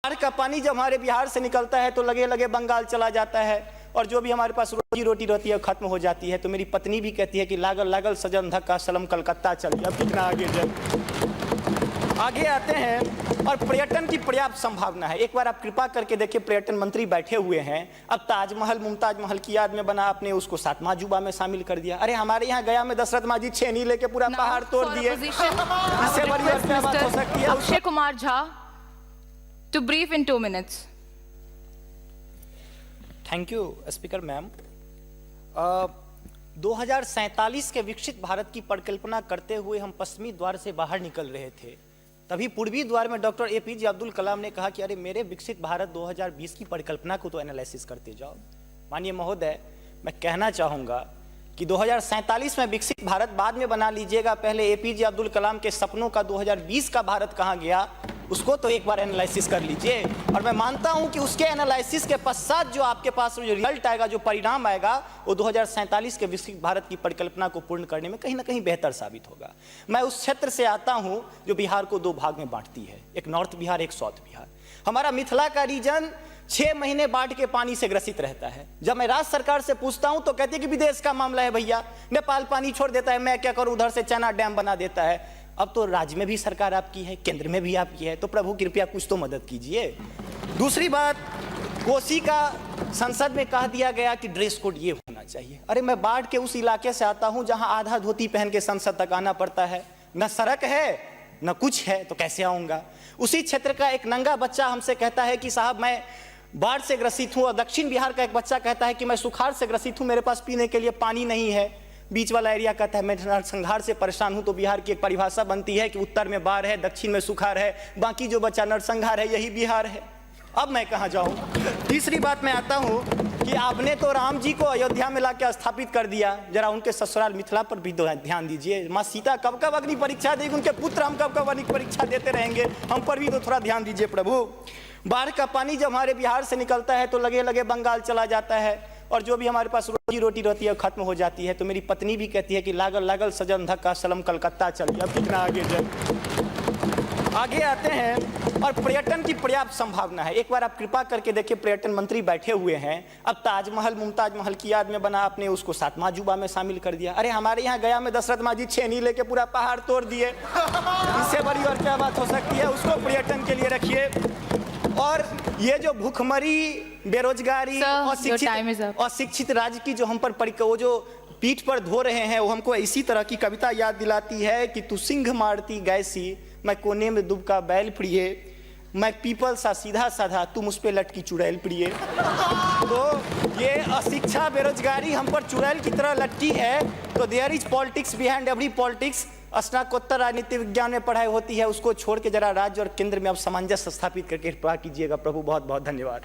बाढ़ का पानी जब हमारे बिहार से निकलता है तो लगे लगे बंगाल चला जाता है और जो भी हमारे पास रोजी रोटी रहती है खत्म हो जाती है। तो मेरी पत्नी भी कहती है कि लागल लागल सजन धक्का सलम कलकत्ता चल गया। अब कितना आगे जब आगे आते हैं और पर्यटन की पर्याप्त संभावना है। एक बार आप कृपा करके देखिए, पर्यटन मंत्री बैठे हुए हैं। अब ताजमहल मुमताज महल की याद में बना, आपने उसको 7वां अजूबा में शामिल कर दिया। अरे हमारे यहाँ गया में दशरथ माझी छेनी लेके पूरा पहाड़ तोड़ दिए। इससे बड़ी और क्या बात हो सकती है? Akshay Kumar Jha to brief in 2 minutes. Thank you speaker ma'am. 2047 के विकसित भारत की परिकल्पना करते हुए हम पश्चिमी द्वार से बाहर निकल रहे थे। तभी पूर्वी द्वार में डॉक्टर APJ अब्दुल कलाम ने कहा कि अरे मेरे विकसित भारत 2020 की परिकल्पना को तो एनालिसिस करते जाओ। माननीय महोदय, मैं कहना चाहूँगा कि 2047 में विकसित भारत बाद में बना लीजिएगा, पहले APJ अब्दुल कलाम के सपनों का 2020 का भारत कहाँ गया उसको तो एक बार एनालिसिस कर लीजिए। और मैं मानता हूं कि उसके एनालिसिस के पश्चात जो आपके पास जो रिजल्ट आएगा, जो परिणाम आएगा, वो 2047 के विकसित भारत की परिकल्पना को पूर्ण करने में कहीं ना कहीं बेहतर साबित होगा। मैं उस क्षेत्र से आता हूं जो बिहार को 2 भाग में बांटती है, एक नॉर्थ बिहार, एक साउथ बिहार। हमारा मिथिला का रीजन 6 महीने बाढ़ के पानी से ग्रसित रहता है। जब मैं राज्य सरकार से पूछता हूं तो कहती है कि विदेश का मामला है भैया, नेपाल पानी छोड़ देता है, मैं क्या करूं, उधर से चैना डैम बना देता है। अब तो राज्य में भी सरकार आपकी है, केंद्र में भी आपकी है, तो प्रभु कृपया कुछ तो मदद कीजिए। दूसरी बात, कोसी का संसद में कह दिया गया कि ड्रेस कोड ये होना चाहिए। अरे मैं बाढ़ के उस इलाके से आता हूं जहां आधा धोती पहन के संसद तक आना पड़ता है, न सड़क है न कुछ है, तो कैसे आऊंगा। उसी क्षेत्र का एक नंगा बच्चा हमसे कहता है कि साहब मैं बाढ़ से ग्रसित हूं, और दक्षिण बिहार का एक बच्चा कहता है कि मैं सुखाड़ से ग्रसित हूं, मेरे पास पीने के लिए पानी नहीं है। बीच वाला एरिया कहता है मैं नरसंहार से परेशान हूं। तो बिहार की एक परिभाषा बनती है कि उत्तर में बाढ़ है, दक्षिण में सुखाड़ है, बाकी जो बचा नरसंहार है, यही बिहार है। अब मैं कहां जाऊं। तीसरी बात मैं आता हूं कि आपने तो राम जी को अयोध्या में लाकर स्थापित कर दिया, जरा उनके ससुराल मिथिला पर भी ध्यान दीजिए। माँ सीता कब कब अग्नि परीक्षा देगी, उनके पुत्र हम कब कब अग्नि परीक्षा देते रहेंगे, हम पर भी तो थोड़ा ध्यान दीजिए प्रभु। बाढ़ का पानी जब हमारे बिहार से निकलता है तो लगे लगे बंगाल चला जाता है और जो भी हमारे पास रोजी रोटी रहती है खत्म हो जाती है। तो मेरी पत्नी भी कहती है कि लागल लागल सजन धक्का सलम कलकत्ता चल गया। अब कितना आगे जब आगे आते हैं और पर्यटन की पर्याप्त संभावना है। एक बार आप कृपा करके देखिए, पर्यटन मंत्री बैठे हुए हैं। अब ताजमहल मुमताज महल की याद में बना, आपने उसको 7वां अजूबा में शामिल कर दिया। अरे हमारे यहाँ गया में दशरथ माझी छेनी लेके पूरा पहाड़ तोड़ दिए। इससे बड़ी और क्या बात हो सकती है? उसको पर्यटन के लिए रखिए। और ये जो भूखमरी, बेरोजगारी, अशिक्षित राज्य की जो हम पर वो जो पीठ पर धो रहे हैं, वो हमको इसी तरह की कविता याद दिलाती है कि तू सिंह मारती गैसी, मैं कोने में दुबका बैल प्रिय, मैं पीपल सा सीधा साधा, तुम उस पे लटकी चुड़ैल प्रिय। तो ये अशिक्षा, बेरोजगारी हम पर चुड़ैल की तरह लटकी है। तो there is politics behind every politics. स्नातकोत्तर राजनीति विज्ञान में पढ़ाई होती है, उसको छोड़ के जरा राज्य और केंद्र में अब सामंजस्य स्थापित करके कृपा कीजिएगा प्रभु। बहुत बहुत धन्यवाद।